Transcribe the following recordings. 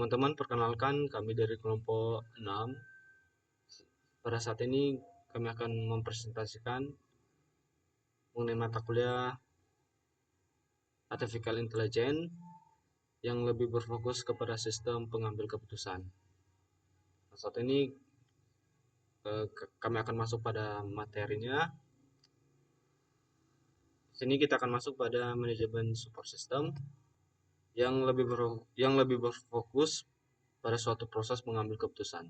teman-teman, perkenalkan kami dari kelompok 6. Pada saat ini kami akan mempresentasikan mengenai mata kuliah Artificial Intelligence yang lebih berfokus kepada sistem pengambil keputusan. Saat ini kami akan masuk pada materinya. Di sini kita akan masuk pada manajemen support system yang lebih berfokus pada suatu proses mengambil keputusan.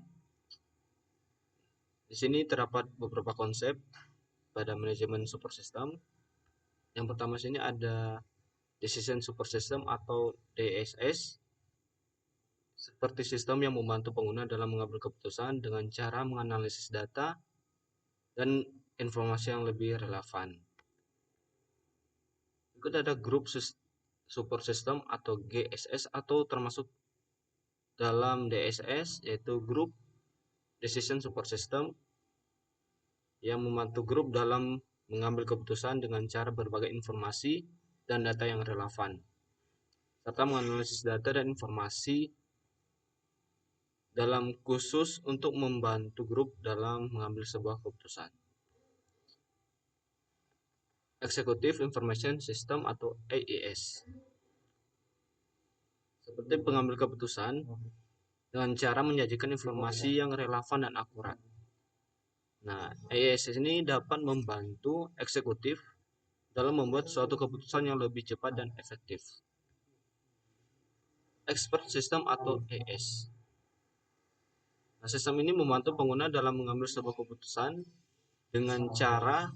Di sini terdapat beberapa konsep pada manajemen support system. Yang pertama sini ada Decision Support System atau DSS, seperti sistem yang membantu pengguna dalam mengambil keputusan dengan cara menganalisis data dan informasi yang lebih relevan. Berikut ada Group Support System atau GSS atau termasuk dalam DSS, yaitu Group Decision Support System yang membantu grup dalam mengambil keputusan dengan cara berbagai informasi dan data yang relevan, serta menganalisis data dan informasi dalam khusus untuk membantu grup dalam mengambil sebuah keputusan. Executive Information System atau AIS, seperti pengambil keputusan dengan cara menyajikan informasi yang relevan dan akurat. Nah, AIS ini dapat membantu eksekutif dalam membuat suatu keputusan yang lebih cepat dan efektif. Expert System atau ES. Nah, sistem ini membantu pengguna dalam mengambil sebuah keputusan dengan cara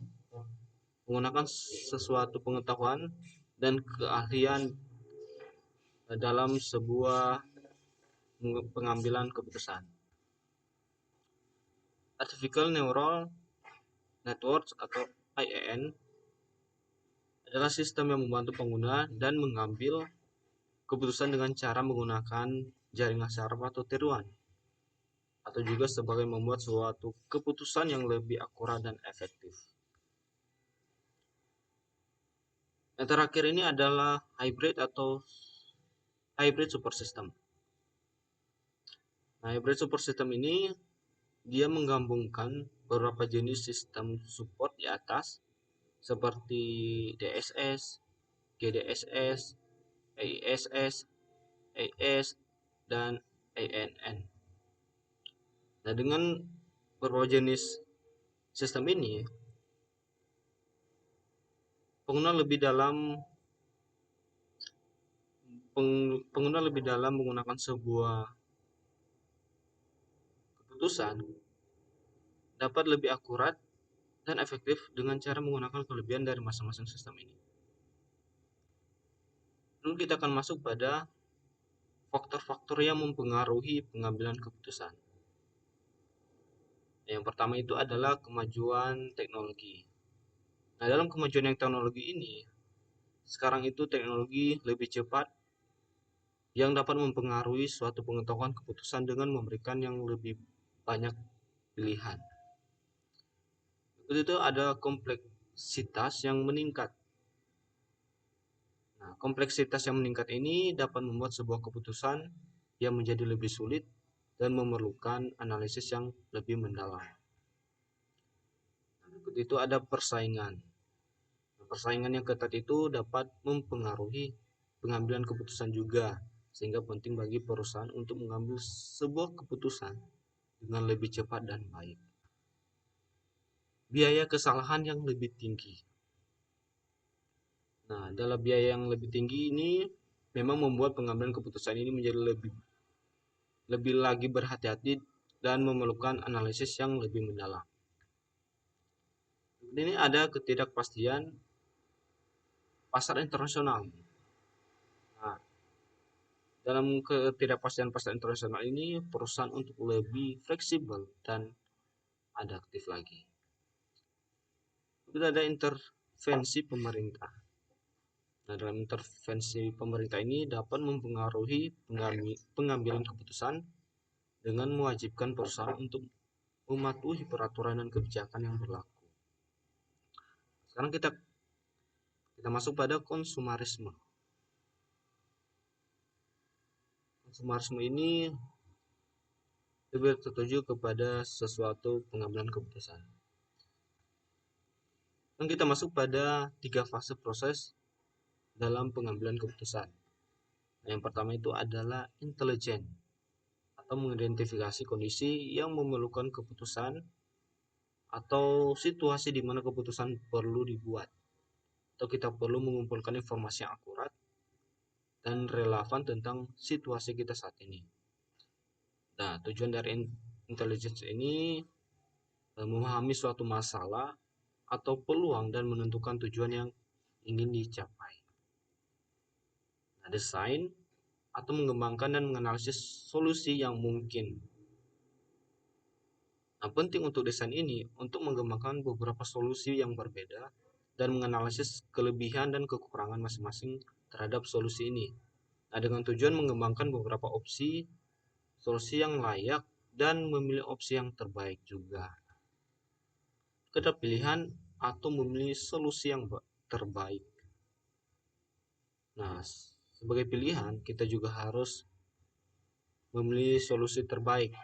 menggunakan sesuatu pengetahuan dan keahlian dalam sebuah pengambilan keputusan. Artificial Neural Networks atau IAN adalah sistem yang membantu pengguna dan mengambil keputusan dengan cara menggunakan jaringan saraf atau tiruan, atau juga sebagai membuat suatu keputusan yang lebih akurat dan efektif. Yang terakhir ini adalah hybrid atau hybrid support system. Nah, hybrid support system ini dia menggabungkan beberapa jenis sistem support di atas seperti DSS, GDSS, AISS, AS, dan ANN. Nah, dengan beberapa jenis sistem ini, pengguna lebih dalam menggunakan sebuah keputusan dapat lebih akurat dan efektif dengan cara menggunakan kelebihan dari masing-masing sistem ini. Lalu kita akan masuk pada faktor-faktor yang mempengaruhi pengambilan keputusan. Yang pertama itu adalah kemajuan teknologi. Nah, dalam kemajuan yang teknologi ini, sekarang itu teknologi lebih cepat yang dapat mempengaruhi suatu pengetahuan keputusan dengan memberikan yang lebih banyak pilihan. Itu ada kompleksitas yang meningkat. Nah, kompleksitas yang meningkat ini dapat membuat sebuah keputusan yang menjadi lebih sulit dan memerlukan analisis yang lebih mendalam. Berikut itu ada persaingan. Persaingan yang ketat itu dapat mempengaruhi pengambilan keputusan juga, sehingga penting bagi perusahaan untuk mengambil sebuah keputusan dengan lebih cepat dan baik. Biaya kesalahan yang lebih tinggi. Nah, dalam biaya yang lebih tinggi ini memang membuat pengambilan keputusan ini menjadi lebih lagi berhati-hati dan memerlukan analisis yang lebih mendalam. Ini ada ketidakpastian pasar internasional. Nah, dalam ketidakpastian pasar internasional ini, perusahaan untuk lebih fleksibel dan adaptif lagi. Kita ada intervensi pemerintah. Nah, dalam intervensi pemerintah ini dapat mempengaruhi pengambilan keputusan dengan mewajibkan perusahaan untuk mematuhi peraturan dan kebijakan yang berlaku. Sekarang kita masuk pada konsumerisme. Konsumerisme ini lebih tertuju kepada sesuatu pengambilan keputusan. Dan kita masuk pada 3 fase proses dalam pengambilan keputusan. Yang pertama itu adalah intelijen atau mengidentifikasi kondisi yang memerlukan keputusan atau situasi di mana keputusan perlu dibuat, atau kita perlu mengumpulkan informasi yang akurat dan relevan tentang situasi kita saat ini. Nah, tujuan dari intelligence ini memahami suatu masalah atau peluang dan menentukan tujuan yang ingin dicapai. Nah, desain atau mengembangkan dan menganalisis solusi yang mungkin. Nah, penting untuk desain ini untuk mengembangkan beberapa solusi yang berbeda dan menganalisis kelebihan dan kekurangan masing-masing terhadap solusi ini. Nah, dengan tujuan mengembangkan beberapa opsi, solusi yang layak, dan memilih opsi yang terbaik juga. Kedua pilihan atau memilih solusi yang terbaik. Nah, sebagai pilihan, kita juga harus memilih solusi terbaik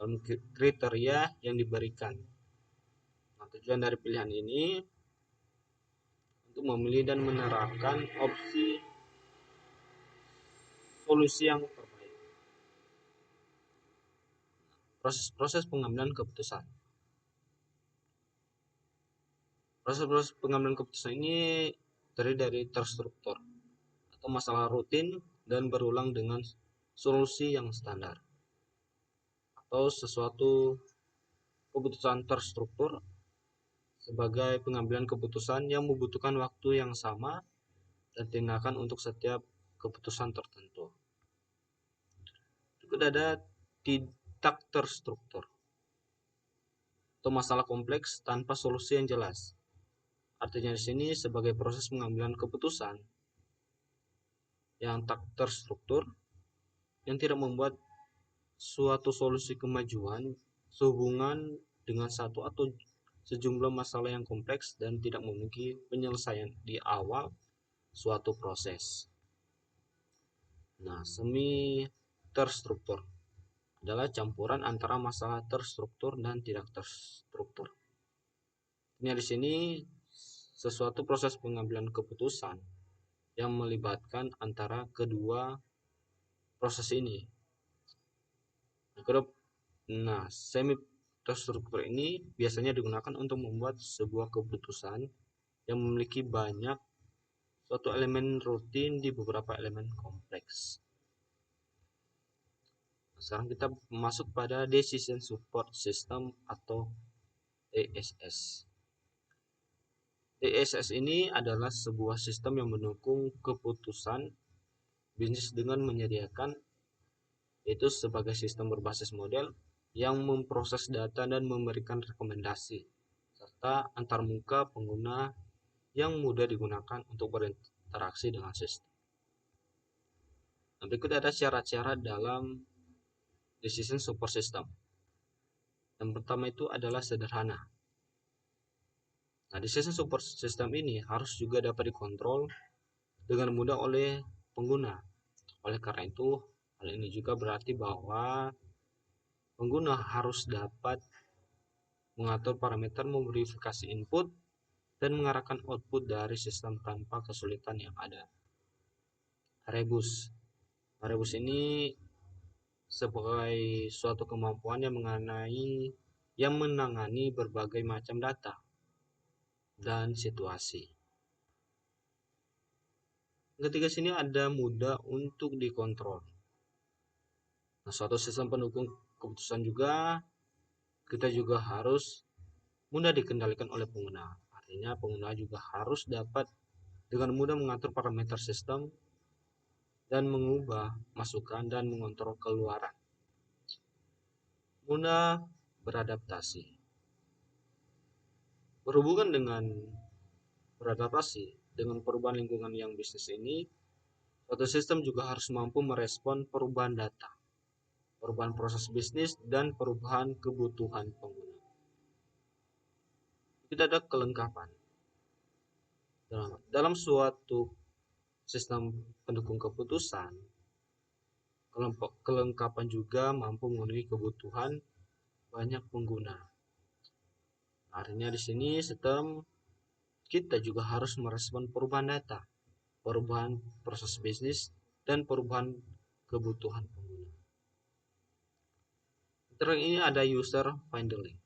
dalam kriteria yang diberikan. Nah, tujuan dari pilihan ini untuk memilih dan menerapkan opsi solusi yang terbaik. Proses pengambilan keputusan. Proses pengambilan keputusan ini terdiri dari terstruktur atau masalah rutin dan berulang dengan solusi yang standar, atau sesuatu keputusan terstruktur sebagai pengambilan keputusan yang membutuhkan waktu yang sama dan tindakan untuk setiap keputusan tertentu. Juga ada tidak terstruktur atau masalah kompleks tanpa solusi yang jelas. Artinya di sini sebagai proses pengambilan keputusan yang tak terstruktur yang tidak membuat suatu solusi kemajuan sehubungan dengan satu atau sejumlah masalah yang kompleks dan tidak memiliki penyelesaian di awal suatu proses. Nah, semi terstruktur adalah campuran antara masalah terstruktur dan tidak terstruktur. Ini di sini sesuatu proses pengambilan keputusan yang melibatkan antara kedua proses ini. Nah, semi terstruktur ini biasanya digunakan untuk membuat sebuah keputusan yang memiliki banyak suatu elemen rutin di beberapa elemen kompleks. Sekarang kita masuk pada Decision Support System atau DSS. DSS ini adalah sebuah sistem yang mendukung keputusan bisnis dengan menyediakan, yaitu sebagai sistem berbasis model yang memproses data dan memberikan rekomendasi, serta antarmuka pengguna yang mudah digunakan untuk berinteraksi dengan sistem. Nah, berikut ada syarat-syarat dalam Decision Support System. Yang pertama itu adalah sederhana. Nah, Decision Support System ini harus juga dapat dikontrol dengan mudah oleh pengguna. Oleh karena itu, hal ini juga berarti bahwa pengguna harus dapat mengatur parameter, memverifikasi input, dan mengarahkan output dari sistem tanpa kesulitan yang ada. Rebus. Rebus ini sebagai suatu kemampuan yang menangani berbagai macam data dan situasi. Ketiga sini ada mudah untuk dikontrol. Nah, suatu sistem pendukung keputusan juga kita juga harus mudah dikendalikan oleh pengguna. Artinya pengguna juga harus dapat dengan mudah mengatur parameter sistem dan mengubah masukan dan mengontrol keluaran. Mudah beradaptasi. Berhubungan dengan beradaptasi dengan perubahan lingkungan yang bisnis ini, suatu sistem juga harus mampu merespon perubahan data, perubahan proses bisnis, dan perubahan kebutuhan pengguna. Tidak ada kelengkapan. Dalam suatu sistem pendukung keputusan, kelengkapan juga mampu memenuhi kebutuhan banyak pengguna. Artinya di sini sistem kita juga harus merespon perubahan data, perubahan proses bisnis, dan perubahan kebutuhan pengguna. Terus ini ada user friendly.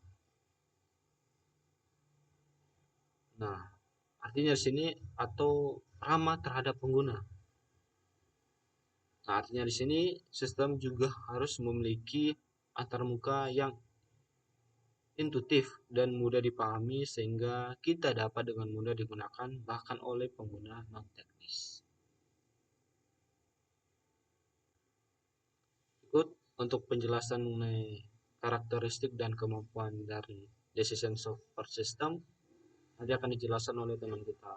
Nah, artinya di sini atau ramah terhadap pengguna. Nah, artinya di sini sistem juga harus memiliki antarmuka yang intuitif dan mudah dipahami sehingga kita dapat dengan mudah digunakan bahkan oleh pengguna non teknis. Berikut untuk penjelasan mengenai karakteristik dan kemampuan dari decision support system nanti akan dijelaskan oleh teman kita,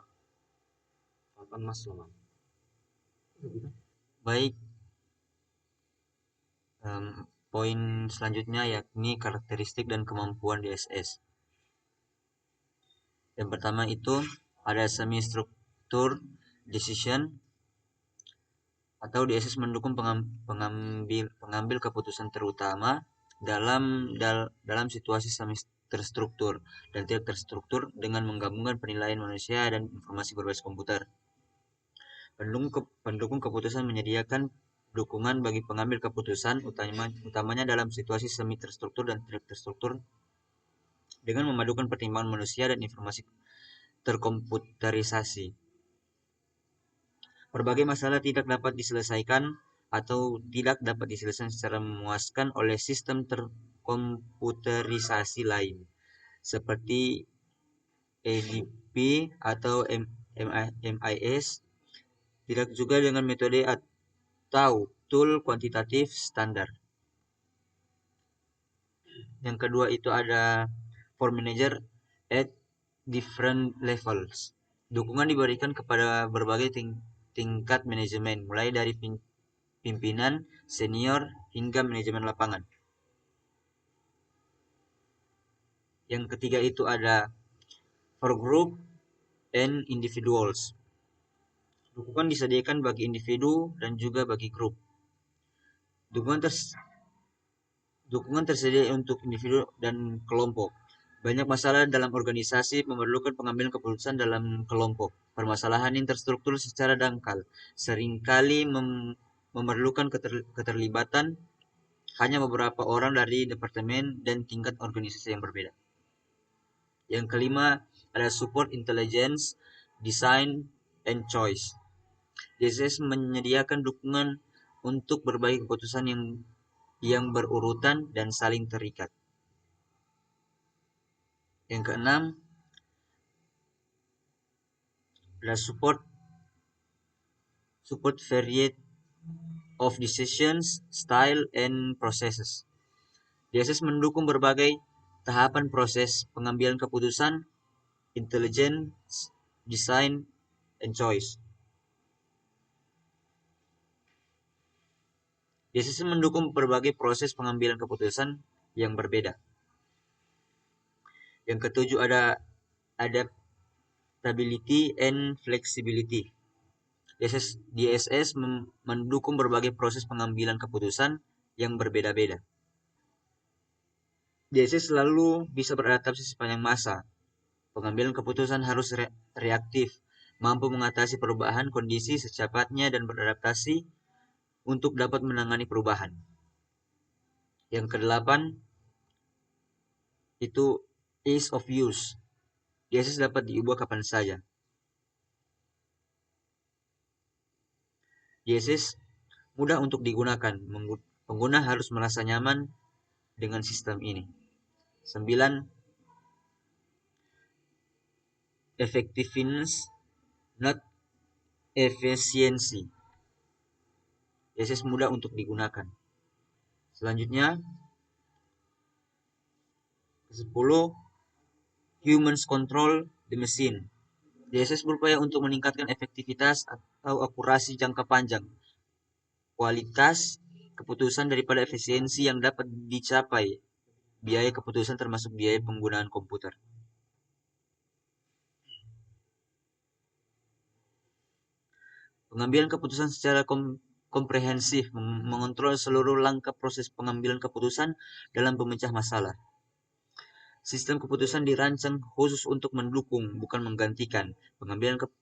Mas Loman. Baik, poin selanjutnya yakni karakteristik dan kemampuan DSS. Yang pertama itu ada semi struktur decision atau DSS mendukung pengambil keputusan terutama dalam situasi semi terstruktur dan tidak terstruktur dengan menggabungkan penilaian manusia dan informasi berbasis komputer. Pendukung keputusan menyediakan dukungan bagi pengambil keputusan utamanya dalam situasi semi terstruktur dan tidak terstruktur dengan memadukan pertimbangan manusia dan informasi terkomputerisasi. Berbagai masalah tidak dapat diselesaikan atau tidak dapat diselesaikan secara memuaskan oleh sistem terkomputerisasi lain, seperti ADP atau MIS, tidak juga dengan metode atau tool kuantitatif standar. Yang kedua itu ada for manager at different levels. Dukungan diberikan kepada berbagai tingkat manajemen, mulai dari pimpinan, senior, hingga manajemen lapangan. Yang ketiga itu ada for group and individuals. Dukungan disediakan bagi individu dan juga bagi grup. Dukungan tersedia untuk individu dan kelompok. Banyak masalah dalam organisasi memerlukan pengambilan keputusan dalam kelompok. Permasalahan yang terstruktur secara dangkal seringkali memerlukan keterlibatan hanya beberapa orang dari departemen dan tingkat organisasi yang berbeda. Yang kelima ada support intelligence, design, and choice. DSS menyediakan dukungan untuk berbagai keputusan yang berurutan dan saling terikat. Yang keenam adalah support variety of decisions, style, and processes. DSS mendukung berbagai tahapan proses pengambilan keputusan, intelligence, design, and choice. DSS mendukung berbagai proses pengambilan keputusan yang berbeda. Yang ketujuh ada adaptability and flexibility. DSS mendukung berbagai proses pengambilan keputusan yang berbeda-beda. DSS selalu bisa beradaptasi sepanjang masa. Pengambilan keputusan harus reaktif, mampu mengatasi perubahan kondisi secepatnya dan beradaptasi untuk dapat menangani perubahan. Yang kedelapan itu ease of use. DSS dapat diubah kapan saja. DSS mudah untuk digunakan. Pengguna harus merasa nyaman dengan sistem ini. 9. Effectiveness, not efficiency. DSS mudah untuk digunakan. Selanjutnya 10. Humans control the machine. DSS berupaya untuk meningkatkan efektivitas atau akurasi jangka panjang, kualitas keputusan daripada efisiensi yang dapat dicapai. Biaya keputusan termasuk biaya penggunaan komputer. Pengambilan keputusan secara komprehensif, mengontrol seluruh langkah proses pengambilan keputusan dalam pemecah masalah. Sistem keputusan dirancang khusus untuk mendukung, bukan menggantikan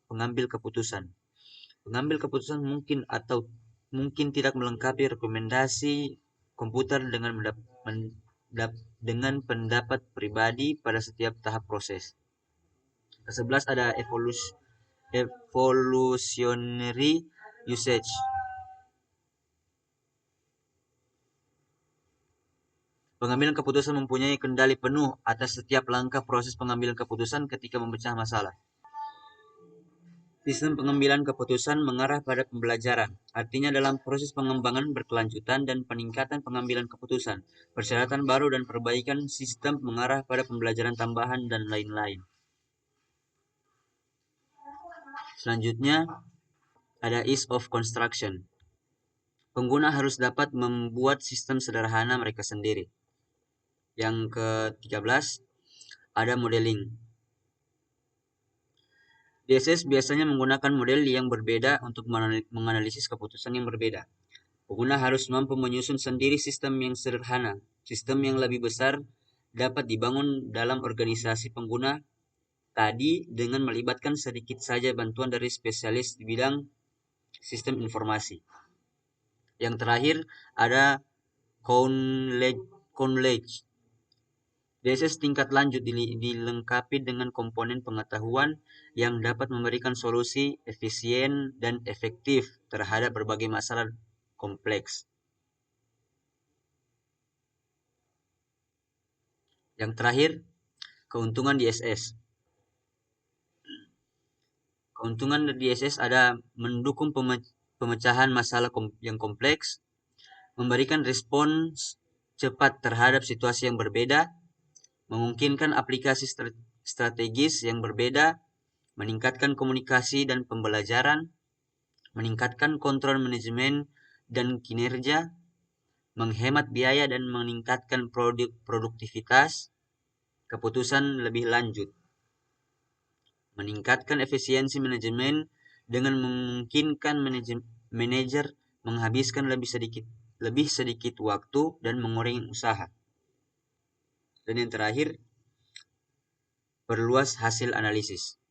pengambil keputusan. Pengambil keputusan mungkin tidak melengkapi rekomendasi komputer dengan pendapat pribadi pada setiap tahap proses. Ke-11 ada evolutionary usage. Pengambilan keputusan mempunyai kendali penuh atas setiap langkah proses pengambilan keputusan ketika memecah masalah. Sistem pengambilan keputusan mengarah pada pembelajaran, artinya dalam proses pengembangan berkelanjutan dan peningkatan pengambilan keputusan, persyaratan baru dan perbaikan sistem mengarah pada pembelajaran tambahan dan lain-lain. Selanjutnya, ada ease of construction. Pengguna harus dapat membuat sistem sederhana mereka sendiri. Yang ke-13, ada modeling. DSS biasanya menggunakan model yang berbeda untuk menganalisis keputusan yang berbeda. Pengguna harus mampu menyusun sendiri sistem yang sederhana. Sistem yang lebih besar dapat dibangun dalam organisasi pengguna tadi dengan melibatkan sedikit saja bantuan dari spesialis di bidang sistem informasi. Yang terakhir ada knowledge. DSS tingkat lanjut dilengkapi dengan komponen pengetahuan yang dapat memberikan solusi efisien dan efektif terhadap berbagai masalah kompleks. Yang terakhir, keuntungan DSS. Keuntungan dari DSS ada mendukung pemecahan masalah yang kompleks, memberikan respons cepat terhadap situasi yang berbeda, memungkinkan aplikasi strategis yang berbeda, meningkatkan komunikasi dan pembelajaran, meningkatkan kontrol manajemen dan kinerja, menghemat biaya dan meningkatkan produktivitas, keputusan lebih lanjut, meningkatkan efisiensi manajemen dengan memungkinkan manajer menghabiskan lebih sedikit waktu dan mengurangi usaha. Dan yang terakhir, perluas hasil analisis.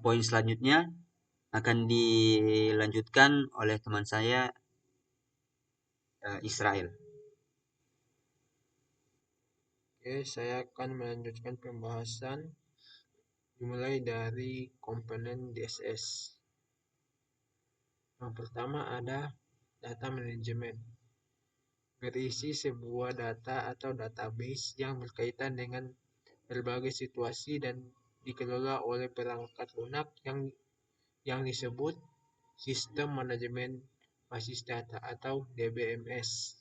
Poin selanjutnya akan dilanjutkan oleh teman saya Israel. Oke, saya akan melanjutkan pembahasan dimulai dari komponen DSS. Yang pertama ada data manajemen. Berisi sebuah data atau database yang berkaitan dengan berbagai situasi dan dikelola oleh perangkat lunak yang disebut Sistem Manajemen Basis Data atau DBMS.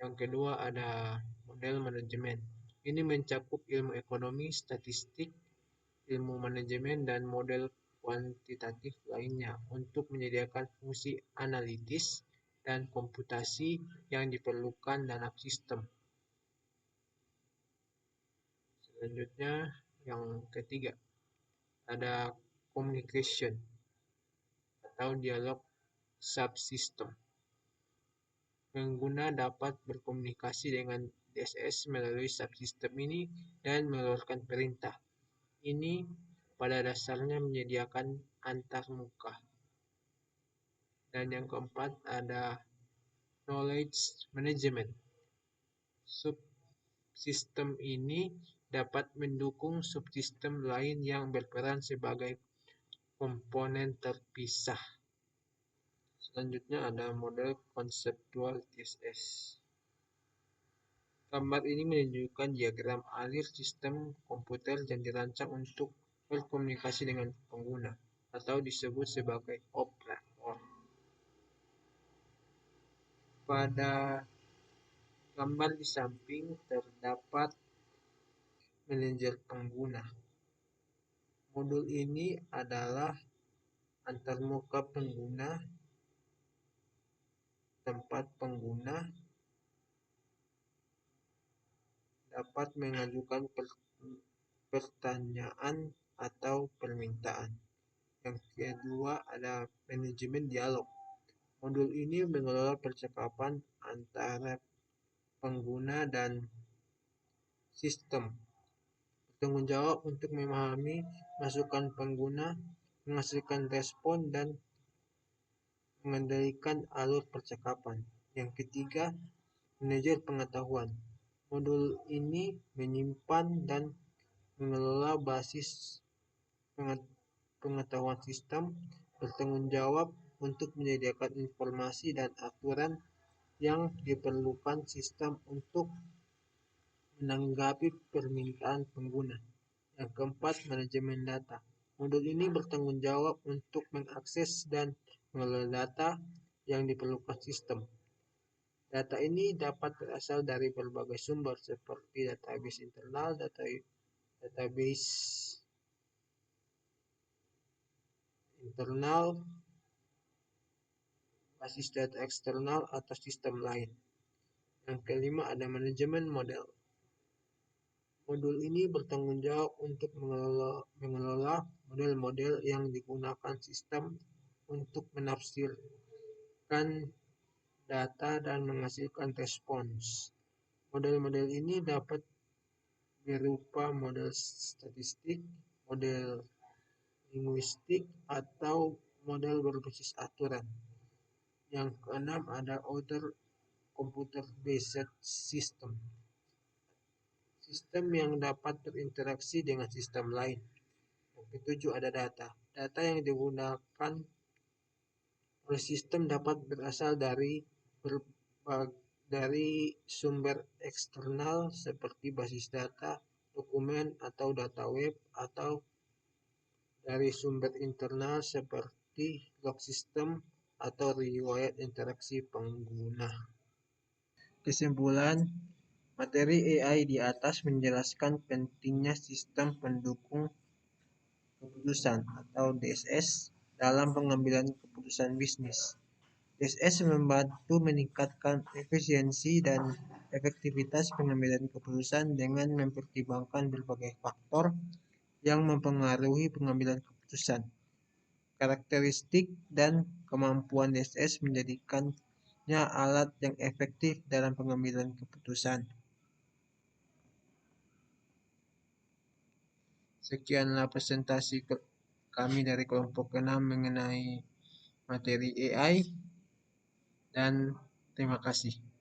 Yang kedua ada model manajemen. Ini mencakup ilmu ekonomi, statistik, ilmu manajemen, dan model kuantitatif lainnya untuk menyediakan fungsi analitis dan komputasi yang diperlukan dalam sistem. Selanjutnya, yang ketiga, ada communication atau dialog subsystem. Pengguna dapat berkomunikasi dengan DSS melalui subsistem ini dan mengeluarkan perintah. Ini pada dasarnya menyediakan antarmuka. Dan yang keempat ada knowledge management. Subsistem ini dapat mendukung subsistem lain yang berperan sebagai komponen terpisah. Selanjutnya ada model konseptual DSS. Gambar ini menunjukkan diagram alir sistem komputer yang dirancang untuk berkomunikasi dengan pengguna atau disebut sebagai operator. Pada gambar di samping terdapat manajer pengguna. Modul ini adalah antarmuka pengguna, tempat pengguna dapat mengajukan pertanyaan atau permintaan. Yang kedua ada manajemen dialog. Modul ini mengelola percakapan antara pengguna dan sistem. Bertanggung jawab untuk memahami masukan pengguna, menghasilkan respon, dan mengendalikan alur percakapan. Yang ketiga, manajer pengetahuan. Modul ini menyimpan dan mengelola basis pengetahuan sistem, bertanggung jawab untuk menyediakan informasi dan aturan yang diperlukan sistem untuk menanggapi permintaan pengguna. Yang keempat, manajemen data. Modul ini bertanggung jawab untuk mengakses dan mengelola data yang diperlukan sistem. Data ini dapat berasal dari berbagai sumber seperti database internal, database internal, basis data eksternal, atau sistem lain. Yang kelima ada manajemen model. Modul ini bertanggung jawab untuk mengelola model-model yang digunakan sistem untuk menafsirkan data dan menghasilkan respons. Model-model ini dapat berupa model statistik, model linguistik, atau model berbasis aturan. Yang keenam ada other computer-based system. Sistem yang dapat berinteraksi dengan sistem lain. Yang ketujuh ada data. Data yang digunakan oleh sistem dapat berasal dari sumber eksternal seperti basis data, dokumen, atau data web, atau dari sumber internal seperti log sistem atau riwayat interaksi pengguna. Kesimpulan, materi AI di atas menjelaskan pentingnya sistem pendukung keputusan atau DSS dalam pengambilan keputusan bisnis. DSS membantu meningkatkan efisiensi dan efektivitas pengambilan keputusan dengan mempertimbangkan berbagai faktor yang mempengaruhi pengambilan keputusan. Karakteristik dan kemampuan DSS menjadikannya alat yang efektif dalam pengambilan keputusan. Sekianlah presentasi kami dari kelompok 6 mengenai materi AI, dan terima kasih.